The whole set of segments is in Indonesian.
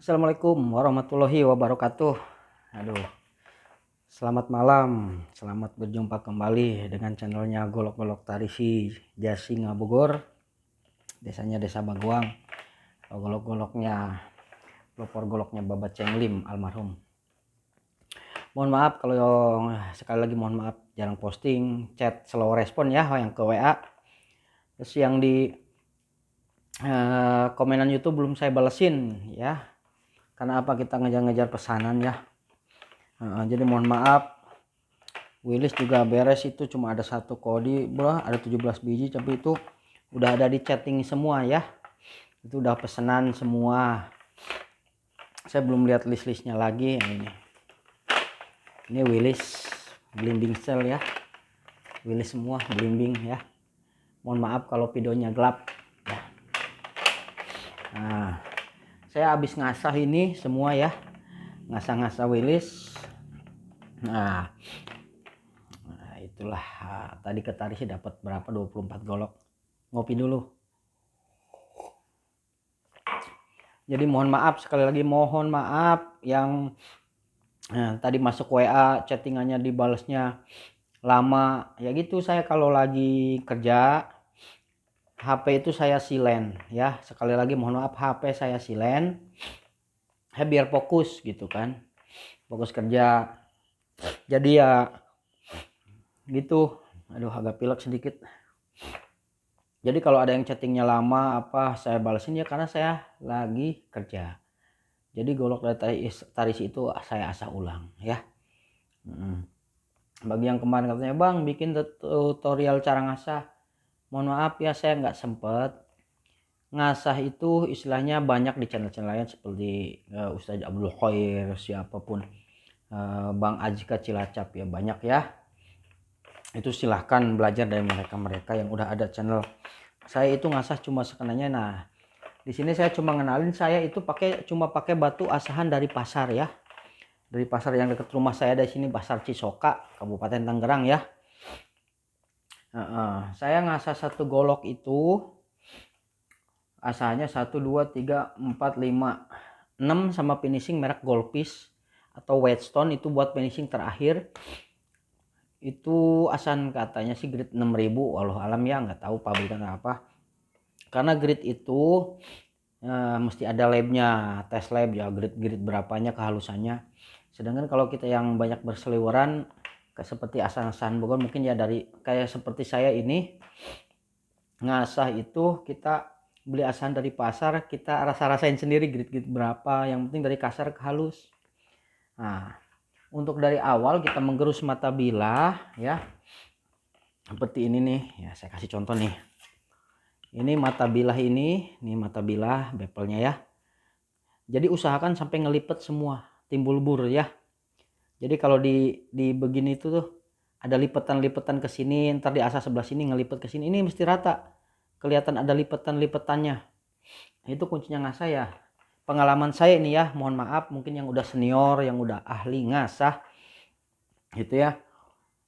Assalamualaikum warahmatullahi wabarakatuh. Aduh, selamat malam, selamat berjumpa kembali dengan channelnya Golok-Golok Tarisi Jasinga Bogor. Desanya Desa Baguang. Golok-goloknya, pelopor goloknya Babat Cenglim almarhum. Mohon maaf kalau sekali lagi mohon maaf jarang posting, chat slow respon ya yang ke WA. Terus yang di komenan YouTube belum saya balesin ya. Karena apa, kita ngejar-ngejar pesanan ya. Jadi mohon maaf. Willis juga beres, itu cuma ada satu kodi, ada 17 biji, tapi itu udah ada di chatting semua ya. Itu udah pesanan semua. Saya belum lihat list-listnya lagi. Ini Willis blimbing sel ya. Willis semua blimbing ya. Mohon maaf kalau videonya gelap ya. Nah, saya habis ngasah ini semua ya. Ngasah-ngasah Willis. Nah, itulah tadi ke Tarisi dapat berapa, 24 golok. Ngopi dulu. Jadi mohon maaf, sekali lagi mohon maaf yang tadi masuk WA chattingannya dibalasnya lama ya. Gitu, saya kalau lagi kerja HP itu saya silent ya. Sekali lagi mohon maaf, HP saya silent ya, biar fokus gitu kan, fokus kerja. Jadi ya gitu. Aduh, agak pilek sedikit. Jadi kalau ada yang chattingnya lama apa, saya balesin ya karena saya lagi kerja. Jadi golok dari Tarisi itu saya asah ulang ya. Bagi yang kemarin katanya, bang bikin tutorial cara ngasah, mohon maaf ya saya nggak sempet. Ngasah itu istilahnya banyak di channel-channel lain seperti Ustadz Abdul Khair, siapapun, Bang Ajika Cilacap ya, banyak ya. Itu silahkan belajar dari mereka yang udah ada channel. Saya itu ngasah cuma sekenanya. Nah, di sini saya cuma ngenalin, saya itu cuma pakai batu asahan dari pasar ya. Dari pasar yang dekat rumah saya, di sini Pasar Cisoka, Kabupaten Tangerang ya. Saya ngasah satu golok itu asalnya 1 2 3 4 5 6 sama finishing merek Goldfish atau Whitestone, itu buat finishing terakhir. Itu asan katanya sih grade 6000, walau alam ya, nggak tahu pabrikan apa. Karena grade itu mesti ada labnya, tes lab ya, grade berapanya kehalusannya. Sedangkan kalau kita yang banyak berseliweran seperti asan-asan Bogor, mungkin ya dari kayak seperti saya ini ngasah itu, kita beli asan dari pasar, kita rasa-rasain sendiri grade berapa, yang penting dari kasar ke halus. Nah, untuk dari awal kita menggerus mata bilah ya, seperti ini nih ya. Saya kasih contoh nih, ini mata bilah, ini mata bilah bevelnya ya. Jadi usahakan sampai ngelipet semua, timbul bur ya. Jadi kalau di begini itu tuh ada lipetan-lipetan ke sini, ntar di asah sebelah sini ngelipet ke sini, ini mesti rata, kelihatan ada lipetan-lipetannya. Itu kuncinya ngasah ya. Pengalaman saya ini ya, mohon maaf mungkin yang udah senior, yang udah ahli ngasah gitu ya,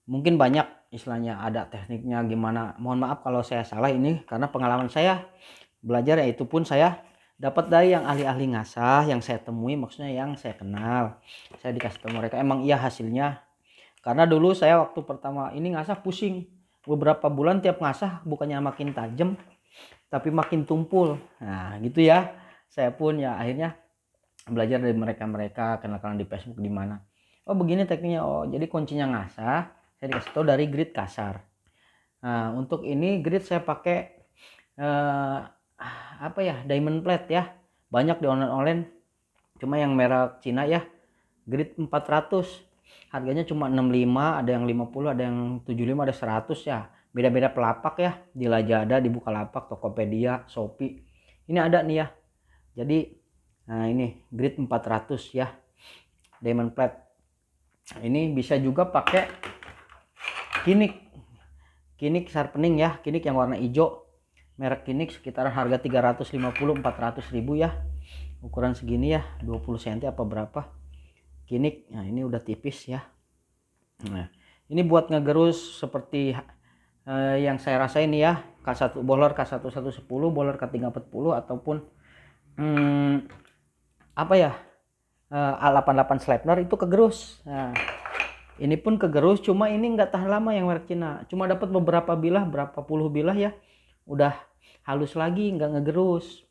mungkin banyak istilahnya ada tekniknya gimana. Mohon maaf kalau saya salah ini, karena pengalaman saya belajar ya, itu pun saya dapat dari yang ahli-ahli ngasah yang saya temui, maksudnya yang saya kenal. Saya dikasih tahu mereka, emang iya hasilnya. Karena dulu saya waktu pertama ini ngasah pusing, beberapa bulan tiap ngasah bukannya makin tajam tapi makin tumpul. Nah gitu ya, saya pun ya akhirnya belajar dari mereka kenal-kenal di Facebook di mana. Oh begini tekniknya, oh jadi kuncinya ngasah saya dikasih tahu dari grid kasar. Nah untuk ini grid saya pakai apa ya, diamond plate ya, banyak di online, cuma yang merek Cina ya, grid 400, harganya cuma 65, ada yang 50, ada yang 75, ada 100 ya, beda-beda pelapak ya, di Lazada, di Bukalapak, Tokopedia, Shopee ini ada nih ya. Jadi nah ini grid 400 ya, diamond plate. Ini bisa juga pakai kinik sharpening ya, kinik yang warna hijau, merek kinik, sekitar harga 350-400 ribu ya, ukuran segini ya, 20 cm apa berapa kinik. Nah ini udah tipis ya. Nah ini buat ngegerus seperti yang saya rasain ya, K1 boler K1110, boler K340, ataupun apa ya, A88 Sleipner itu kegerus. Nah, ini pun kegerus, cuma ini nggak tahan lama yang merek Cina. Cuma dapat beberapa bilah, berapa puluh bilah ya, udah halus lagi, nggak ngegerus.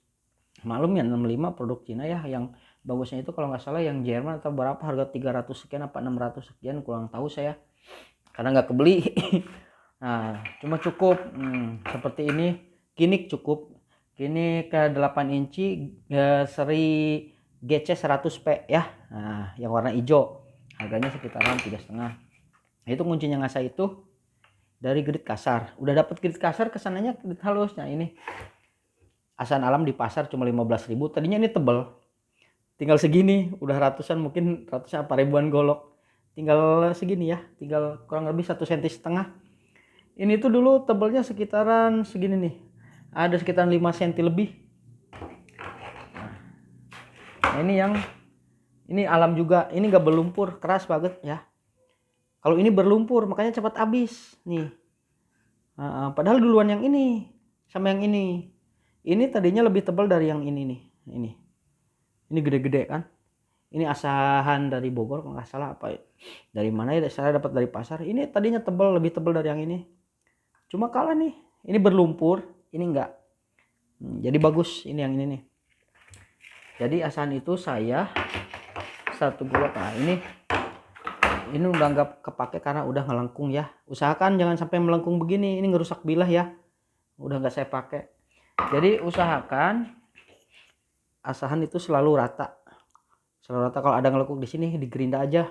Malum ya 65 produk Cina ya, yang bagusnya itu kalau nggak salah yang Jerman atau berapa, harga 300 sekian apa 600 sekian, kurang tahu saya karena nggak kebeli. Nah, cuma cukup seperti ini, Kinik cukup. Kini ke 8 inci seri GC 100P ya. Nah, yang warna hijau. Harganya sekitaran 3,5. Itu kuncinya ngasah itu dari grid kasar. Udah dapat grid kasar, kesananya grid halus. Nah, ini Asan Alam di pasar cuma 15.000. Tadinya ini tebel. Tinggal segini, udah ratusan, mungkin ratusan apa ribuan golok. Tinggal segini ya, tinggal kurang lebih 1,5 cm. Ini tuh dulu tebelnya sekitaran segini nih. Ada sekitaran 5 cm lebih. Nah, ini alam juga. Ini gak berlumpur, keras banget ya. Kalau ini berlumpur makanya cepat habis nih. Padahal duluan yang ini sama yang ini. Ini tadinya lebih tebal dari yang ini nih. Ini gede-gede kan. Ini asahan dari Bogor kalau nggak salah, apa dari mana ya, saya dapat dari pasar. Ini tadinya tebal, lebih tebal dari yang ini. Cuma kalah nih. Ini berlumpur, ini enggak. Jadi bagus ini yang ini nih. Jadi asahan itu saya satu golok. Nah, ini udah nggak kepake karena udah ngelengkung ya. Usahakan jangan sampai melengkung begini, ini ngerusak bilah ya. Udah nggak saya pakai. Jadi usahakan asahan itu selalu rata. Selalu rata. Kalau ada ngelengkung di sini digerinda aja.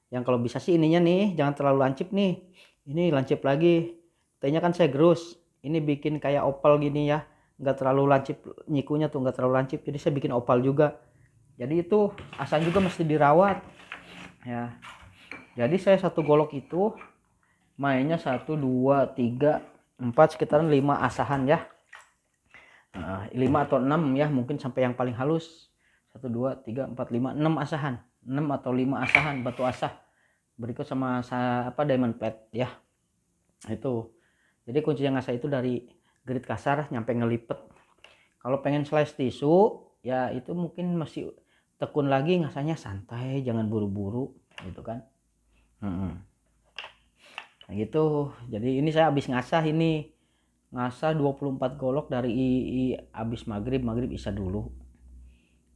Yang kalau bisa sih ininya nih jangan terlalu lancip nih. Ini lancip lagi. Tehnya kan saya gerus. Ini bikin kayak opal gini ya. Nggak terlalu lancip, nyikunya tuh nggak terlalu lancip. Jadi saya bikin opal juga. Jadi itu asahan juga mesti dirawat. Ya. Jadi saya satu golok itu mainnya 1, 2, 3, 4, sekitaran 5 asahan ya. 5 atau 6 ya, mungkin sampai yang paling halus 1, 2, 3, 4, 5, 6 asahan, 6 atau 5 asahan batu asah, berikut sama diamond plate ya. Itu jadi kunci yang ngasah itu dari grid kasar nyampe ngelipet. Kalau pengen slice tisu ya itu mungkin masih tekun lagi, ngasahnya santai, jangan buru-buru gitu kan. Nah gitu. Jadi ini saya habis ngasah, ini ngasah 24 golok dari habis maghrib isya dulu.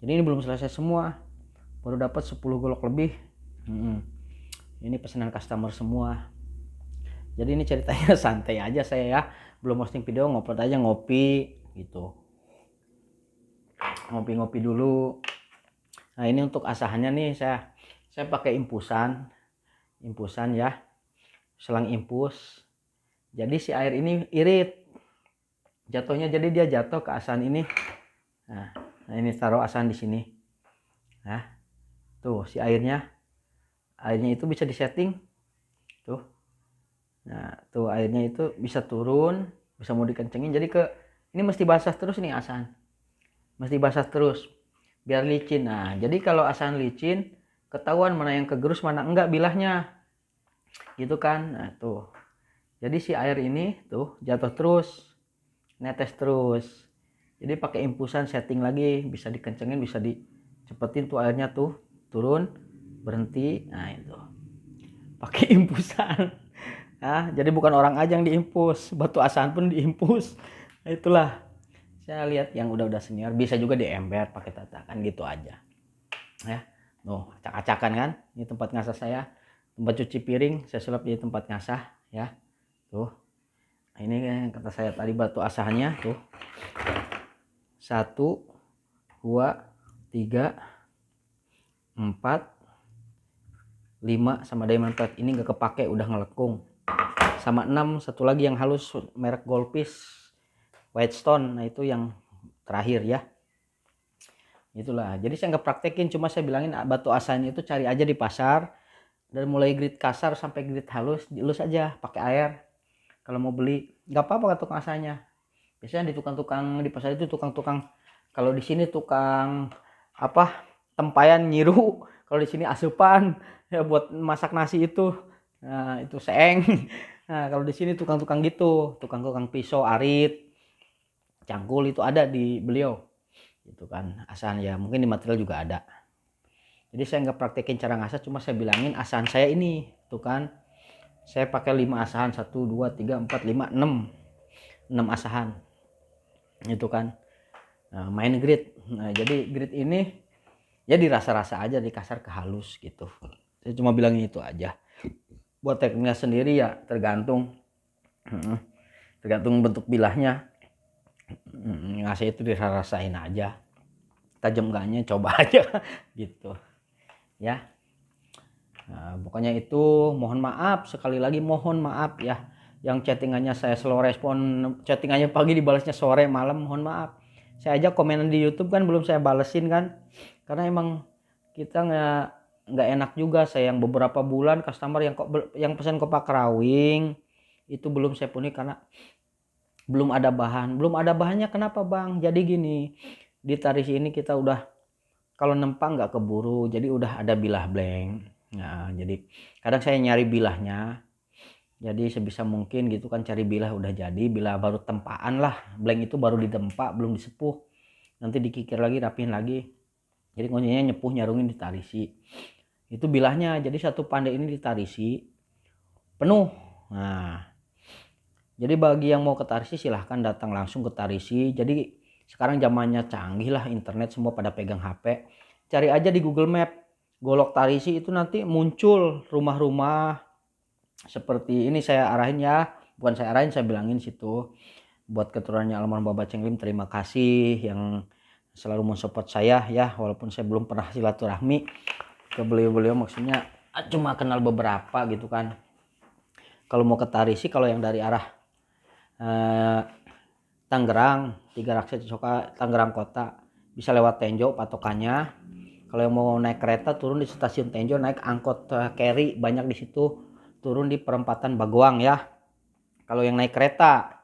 Jadi ini belum selesai semua, baru dapat 10 golok lebih. Ini pesanan customer semua. Jadi ini ceritanya santai aja saya ya, belum posting video, ngobrol aja, ngopi gitu, ngopi dulu. Nah ini untuk asahannya nih saya pakai impusan ya, selang impus. Jadi si air ini irit jatuhnya, jadi dia jatuh ke asahan ini. Nah ini taruh asahan di sini. Nah tuh si airnya itu bisa disetting tuh. Nah tuh airnya itu bisa turun, bisa mau dikencengin. Jadi ini mesti basah terus nih asahan, mesti basah terus biar licin. Nah jadi kalau asahan licin ketahuan mana yang kegerus mana enggak bilahnya gitu kan. Nah tuh jadi si air ini tuh jatuh terus, netes terus. Jadi pakai impusan setting lagi, bisa dikencengin, bisa dicepetin tuh airnya tuh turun, berhenti. Nah itu pakai impusan. Nah, jadi bukan orang aja yang diimpus, batu asahan pun diimpus. Nah, itulah saya lihat yang udah senior bisa juga diember pakai tatakan gitu aja. Ya, tuh acak-acakan kan. Ini tempat ngasah saya, tempat cuci piring saya sulap jadi tempat ngasah ya. Tuh. Nah, ini kata saya tadi batu asahannya tuh. 1, 2, 3, 4, 5 sama diamond plate ini nggak kepake, udah ngelekung. Sama 6 satu lagi yang halus merek Goldfish Whitestone. Nah itu yang terakhir ya. Itulah. Jadi saya nggak praktekin, cuma saya bilangin batu asahan itu cari aja di pasar. Dari mulai grid kasar sampai grid halus dielus aja pakai air. Kalau mau beli nggak apa-apa tukang asahnya. Biasanya di tukang-tukang di pasar itu tukang-tukang, kalau di sini tukang tempayan nyiru, kalau di sini asupan ya buat masak nasi itu. Nah itu seeng. Nah kalau di sini tukang-tukang gitu, tukang-tukang pisau, arit, cangkul itu ada di beliau. gitu kan. Asahan ya mungkin di material juga ada. Jadi saya nggak praktekin cara ngasah, cuma saya bilangin asahan saya ini tuh kan. Saya pakai 5 asahan, 1 2 3 4 5 6 asahan itu kan. Nah, main grid. Nah, jadi grid ini ya dirasa-rasa aja, dikasar ke halus gitu. Saya cuma bilangin itu aja. Buat tekniknya sendiri ya tergantung bentuk bilahnya. Ngasih itu dirasa-rasain aja. Tajam enggaknya coba aja gitu ya. Nah, pokoknya itu mohon maaf, sekali lagi mohon maaf ya, yang chattingannya saya slow respon, chattingannya pagi dibalasnya sore malam, mohon maaf. Saya aja komenan di YouTube kan belum saya balesin kan, karena emang kita nggak enak juga. Saya yang beberapa bulan customer yang pesan kopak rawing itu belum saya penuhi karena belum ada bahannya. Kenapa bang? Jadi gini, di tarisi ini kita udah kalau nempang nggak keburu, jadi udah ada bilah blank. Nah, jadi kadang saya nyari bilahnya, jadi sebisa mungkin gitu kan, cari bilah udah jadi, bilah baru tempaan lah, blank itu baru ditempa belum disepuh, nanti dikikir lagi, rapiin lagi. Jadi kuncinya nyepuh nyarungin di tarisi itu bilahnya. Jadi satu pandai ini di tarisi penuh. Nah, jadi bagi yang mau ke tarisi silahkan datang langsung ke tarisi. Jadi sekarang zamannya canggih lah, internet, semua pada pegang HP. Cari aja di Google Map golok tarisi, itu nanti muncul rumah-rumah seperti ini. Saya arahin ya, bukan saya arahin, saya bilangin situ. Buat keturunannya almarhum Bapak Ceng Lim, terima kasih yang selalu mensupport saya ya, walaupun saya belum pernah silaturahmi ke beliau-beliau, maksudnya cuma kenal beberapa gitu kan. Kalau mau ke tarisi, kalau yang dari arah Tangerang, 3 Raksa Cisoka, Tangerang Kota, bisa lewat Tenjo patokannya. Kalau yang mau naik kereta turun di stasiun Tenjo, naik angkot carry banyak di situ, turun di perempatan Bagoang ya. Kalau yang naik kereta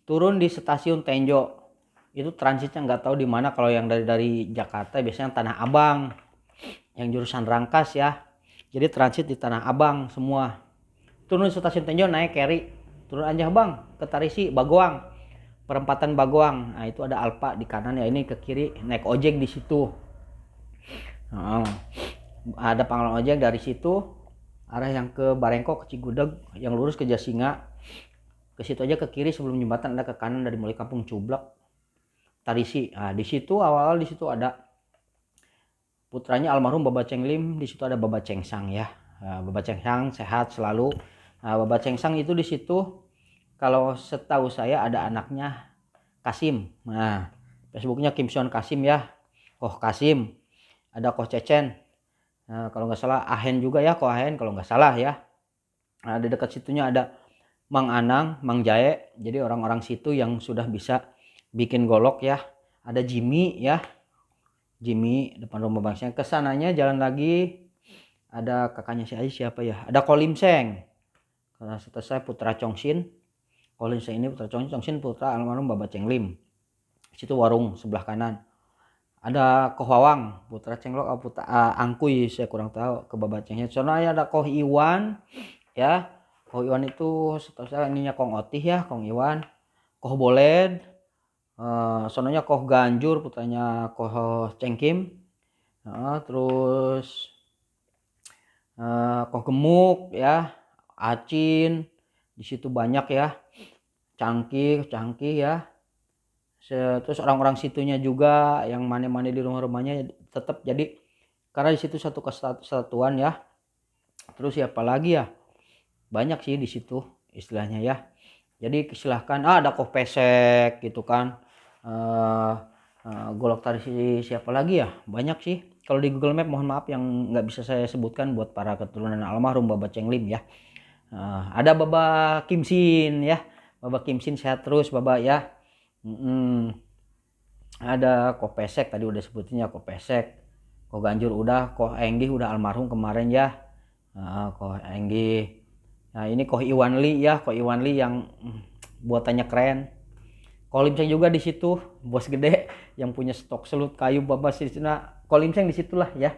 turun di stasiun Tenjo, itu transitnya nggak tahu di mana. Kalau yang dari Jakarta biasanya Tanah Abang, yang jurusan Rangkas ya, jadi transit di Tanah Abang semua. Turun di stasiun Tenjo, naik carry, turun aja bang ke Tarisi Bagoang, perempatan Bagoang. Nah itu ada Alfa di kanan ya, ini ke kiri naik ojek di situ. Nah, ada pangkalan ojek dari situ, arah yang ke Barengko, ke Cigudeg, yang lurus ke Jasinga, ke situ aja ke kiri sebelum jembatan, ada ke kanan dari mulai Kampung Cublak Tarisi. Nah di situ awal-awal di situ ada putranya almarhum Bapak Ceng Lim, di situ ada Bapak Ceng Sang ya. Bapak Ceng Sang sehat selalu. Nah, Bapak Ceng Sang itu di situ, kalau setahu saya ada anaknya Kasim. Nah, Facebooknya Kim Sion Kasim ya, Koh Kasim. Ada Koh Cecen. Nah, kalau nggak salah Ahen juga ya, Koh Ahen kalau nggak salah ya. Nah, di dekat situnya ada Mang Anang, Mang Jae. Jadi orang-orang situ yang sudah bisa bikin golok ya. Ada Jimmy ya, Jimmy depan rumah bangsanya. Kesananya jalan lagi ada kakaknya si Aji siapa ya, ada Kolim Seng. Karena setelah saya putra Chongsin, Kolim Seng ini putra Chongsin putra almarhum Bapak Ceng Lim. Situ warung sebelah kanan. Ada Koh Wawang putra Cenglok atau putra Angkuy, saya kurang tahu ke Bapak Cengnya. Soalnya ada Koh Iwan ya. Koh Iwan itu setahu saya ininya Kong Otih ya, Kong Iwan. Koh Boled, sononya Koh Ganjur putranya Koh Cengkim. Terus Koh Gemuk ya, Acin di situ banyak ya, Cangkih ya. Terus orang-orang situnya juga yang mana-mana di rumah-rumahnya tetap, jadi karena di situ satu kesatuan ya. Terus siapa lagi ya, banyak sih di situ istilahnya ya. Jadi silahkan, ada Koh Pesek gitu kan, golok tarisi siapa lagi ya, banyak sih. Kalau di Google Map mohon maaf yang nggak bisa saya sebutkan buat para keturunan almarhum Bapak Ceng Lim ya. Ada Bapak Kim Sin ya, Bapak Kim Sin sehat terus Bapak ya. Ada Koh Pesek tadi udah sebutin ya, Koh Pesek. Koh Ganjur udah, Koh Enggih udah almarhum kemarin ya. Koh Enggih. Nah ini Koh Iwan Li ya, Koh Iwan Li yang buatannya keren. Koh Lim Seng juga di situ, bos gede yang punya stok selut kayu Bapak sih. Nah, Koh Lim Seng di situlah ya.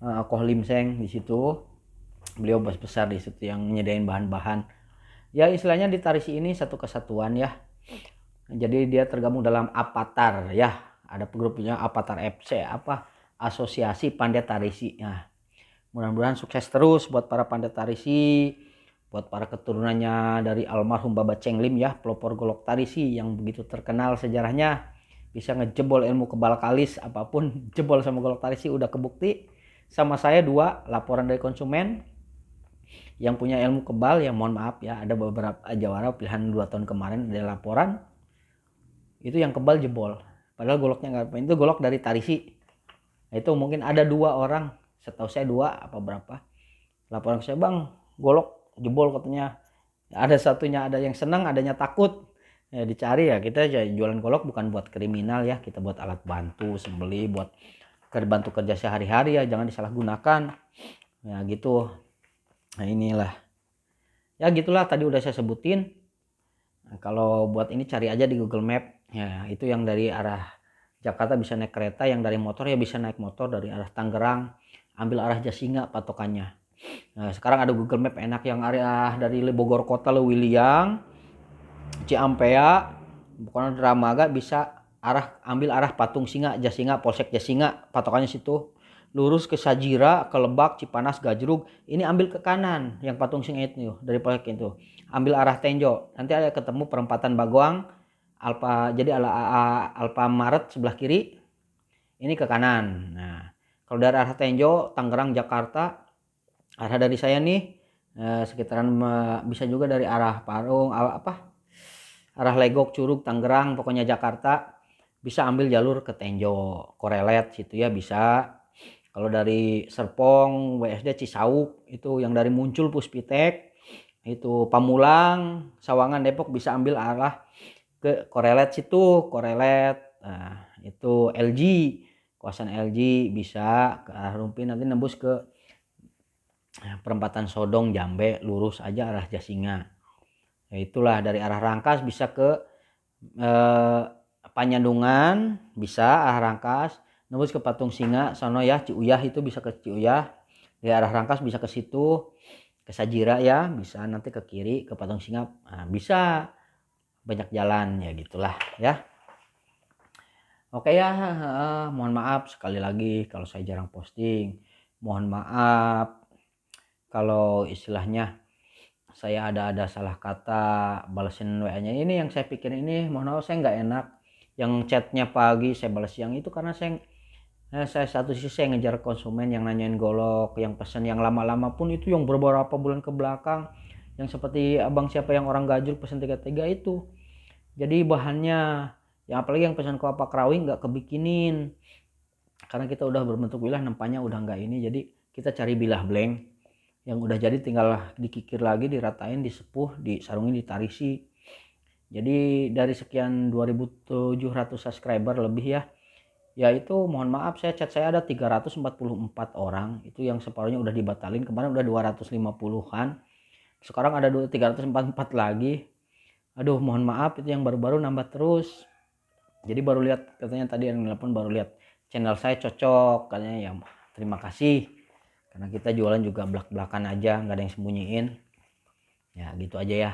Koh Lim Seng di situ. Beliau bos besar di situ yang nyediain bahan-bahan. Ya istilahnya di Tarisi ini satu kesatuan ya. Jadi dia tergabung dalam Avatar ya. ada grupnya Avatar FC apa Asosiasi Pandai Tarisi. Nah, mudah-mudahan sukses terus buat para pandai tarisi, buat para keturunannya dari almarhum Baba Cenglim ya, pelopor golok tarisi yang begitu terkenal sejarahnya, bisa ngejebol ilmu kebal kalis apapun jebol sama golok tarisi udah kebukti. Sama saya 2 laporan dari konsumen yang punya ilmu kebal ya, mohon maaf ya, ada beberapa jawara pilihan 2 tahun kemarin ada laporan itu yang kebal jebol padahal goloknya nggak apa, itu golok dari tarisi. Itu mungkin ada 2 orang, setahu saya 2 apa berapa, laporan ke saya, bang golok jebol katanya. Ada satunya ada yang senang, adanya takut ya, dicari ya. Kita jualan golok bukan buat kriminal ya, kita buat alat bantu sembeli, buat bantu kerja sehari-hari ya, jangan disalahgunakan ya gitu. Nah inilah ya, gitulah tadi udah saya sebutin. Nah, kalau buat ini cari aja di Google Map ya, itu yang dari arah Jakarta bisa naik kereta, yang dari motor ya bisa naik motor dari arah Tangerang, ambil arah Jasinga patokannya. Nah, sekarang ada Google Map enak yang arah dari Bogor kota Lewiliang, Ciampea, pokoknya Dramaga bisa ambil arah Patung Singa, Jasinga, Polsek Jasinga, patokannya situ. Lurus ke Sajira, ke Lebak, Cipanas, Gajrug. Ini ambil ke kanan yang Patung Singa itu dari Polsek itu. Ambil arah Tenjo. Nanti ada ketemu perempatan Bagoang, jadi Alfamaret sebelah kiri. Ini ke kanan. Nah, kalau dari arah Tenjo, Tangerang, Jakarta, arah dari saya nih sekitaran bisa juga dari arah Parung arah Legok, Curug, Tangerang, pokoknya Jakarta bisa ambil jalur ke Tenjo, Korelet situ ya bisa. Kalau dari Serpong, WSD Cisauk itu yang dari Muncul Puspitek, itu Pamulang, Sawangan, Depok bisa ambil arah ke Korelet situ, Korelet. Nah, itu LG, kawasan LG bisa ke arah Rumpi, nanti nembus ke perempatan Sodong, Jambe, lurus aja arah Jasinga. Ya itulah dari arah Rangkas bisa ke Panyandungan, bisa arah Rangkas, nembus ke Patung Singa, sono ya Ciuyah itu bisa ke Ciuyah. Di arah Rangkas bisa ke situ, ke Sajira ya, bisa nanti ke kiri ke Patung Singa. Nah, bisa banyak jalan ya gitulah ya. Oke ya, mohon maaf sekali lagi kalau saya jarang posting. Mohon maaf kalau istilahnya saya ada salah kata balesin WA-nya. Ini yang saya pikir ini, mohon maaf saya nggak enak. Yang chatnya pagi saya balas siang itu karena saya satu sisi saya ngejar konsumen yang nanyain golok, yang pesan yang lama-lama pun itu yang beberapa bulan ke belakang. Yang seperti abang siapa yang orang Gajul pesan 3 itu. Jadi bahannya, yang apalagi yang pesan kelapa krawing nggak kebikinin. Karena kita udah berbentuk bilah, nempanya udah nggak ini. Jadi kita cari bilah blank yang udah jadi, tinggal dikikir lagi, diratain, disepuh, disarungin, ditarisi. Jadi dari sekian 2700 subscriber lebih ya, itu mohon maaf chat saya ada 344 orang, itu yang separuhnya udah dibatalin, kemarin udah 250-an, sekarang ada 344 lagi. Aduh mohon maaf, itu yang baru-baru nambah terus. Jadi baru lihat katanya tadi yang nelpon, baru lihat channel saya cocok katanya ya, terima kasih. Karena kita jualan juga belak-belakan aja, nggak ada yang sembunyiin ya, gitu aja ya.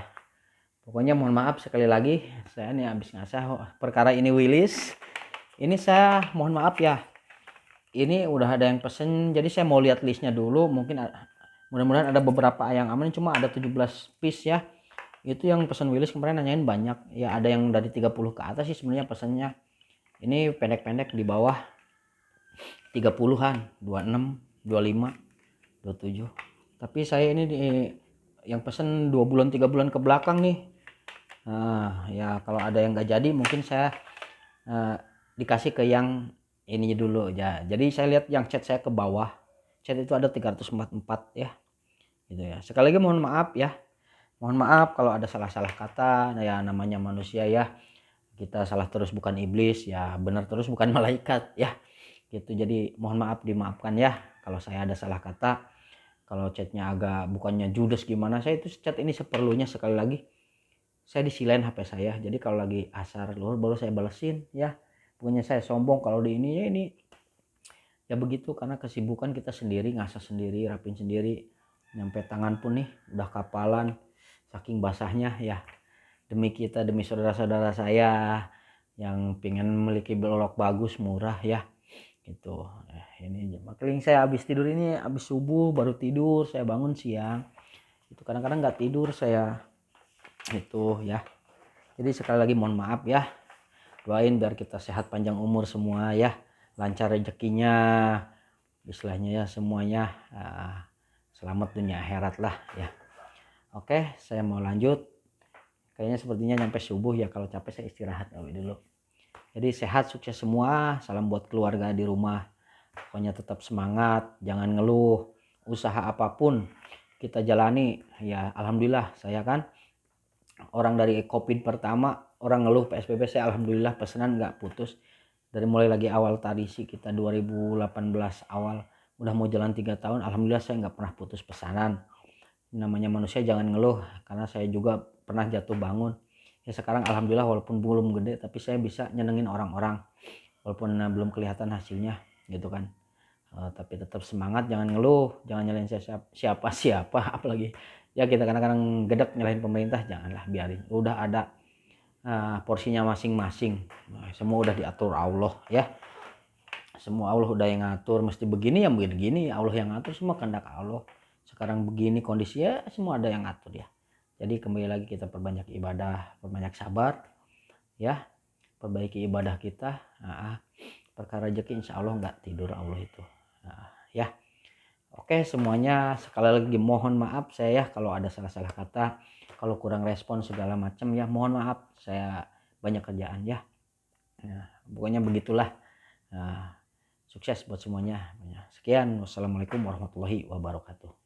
Pokoknya mohon maaf sekali lagi, saya nih habis ngasah perkara ini Willis. Ini saya mohon maaf ya, ini udah ada yang pesen, jadi saya mau lihat listnya dulu. Mungkin mudah-mudahan ada beberapa yang aman, cuma ada 17 piece ya. Itu yang pesen Willis kemarin nanyain banyak ya, ada yang dari 30 ke atas sih sebenarnya pesennya. Ini pendek-pendek di bawah 30-an, 26, 25, 27. Tapi saya ini yang pesen 2 bulan 3 bulan ke belakang nih. Nah, ya kalau ada yang nggak jadi mungkin saya dikasih ke yang ininya dulu ya. Jadi saya lihat yang chat saya ke bawah. Chat itu ada 344 ya. Gitu ya. Sekali lagi mohon maaf ya. Mohon maaf kalau ada salah-salah kata, ya namanya manusia ya. Kita salah terus bukan iblis ya, benar terus bukan malaikat ya. Gitu. Jadi mohon maaf, dimaafkan ya kalau saya ada salah kata. Kalau chatnya agak bukannya judes gimana, saya itu chat ini seperlunya. Sekali lagi saya disilain HP saya, jadi kalau lagi asar luar baru saya balesin ya. Pokoknya saya sombong kalau di ini ya, ini ya begitu, karena kesibukan kita sendiri, ngasah sendiri, rapin sendiri, nyampe tangan pun nih udah kapalan saking basahnya ya. Demi kita, demi saudara-saudara saya, yang pengen memiliki blok bagus murah ya gitu. Ini makanya saya habis tidur ini, habis subuh baru tidur, saya bangun siang itu kadang-kadang nggak tidur saya itu ya. Jadi sekali lagi mohon maaf ya, doain biar kita sehat panjang umur semua ya, lancar rezekinya istilahnya ya, semuanya selamat dunia akhirat lah ya. Oke, saya mau lanjut. Kayaknya sepertinya nyampe subuh ya, kalau capek saya istirahat dulu. Jadi sehat, sukses semua, salam buat keluarga di rumah. Pokoknya tetap semangat, jangan ngeluh. Usaha apapun kita jalani ya, alhamdulillah saya kan orang dari COVID pertama, orang ngeluh PSBB, saya alhamdulillah pesanan nggak putus. Dari mulai lagi awal tadi sih, kita 2018 awal udah mau jalan 3 tahun, alhamdulillah saya nggak pernah putus pesanan. Namanya manusia jangan ngeluh, karena saya juga pernah jatuh bangun ya. Sekarang alhamdulillah walaupun belum gede tapi saya bisa nyenengin orang-orang walaupun belum kelihatan hasilnya gitu kan. Tapi tetap semangat, jangan ngeluh, jangan nyalain siapa apalagi ya, kita kadang-kadang gedek nyalain pemerintah, janganlah, biarin, udah ada porsinya masing-masing. Semua udah diatur Allah ya, semua Allah udah yang ngatur, mesti begini ya begini, Allah yang ngatur, semua kehendak Allah. Sekarang begini kondisi ya, semua ada yang ngatur ya. Jadi kembali lagi kita perbanyak ibadah, perbanyak sabar ya, perbaiki ibadah kita. Perkara rezeki insya Allah nggak tidur Allah itu ya. Oke semuanya, sekali lagi mohon maaf saya ya kalau ada salah-salah kata, kalau kurang respon segala macam ya, mohon maaf, saya banyak kerjaan ya. Pokoknya begitulah. Sukses buat semuanya. Sekian, wassalamualaikum warahmatullahi wabarakatuh.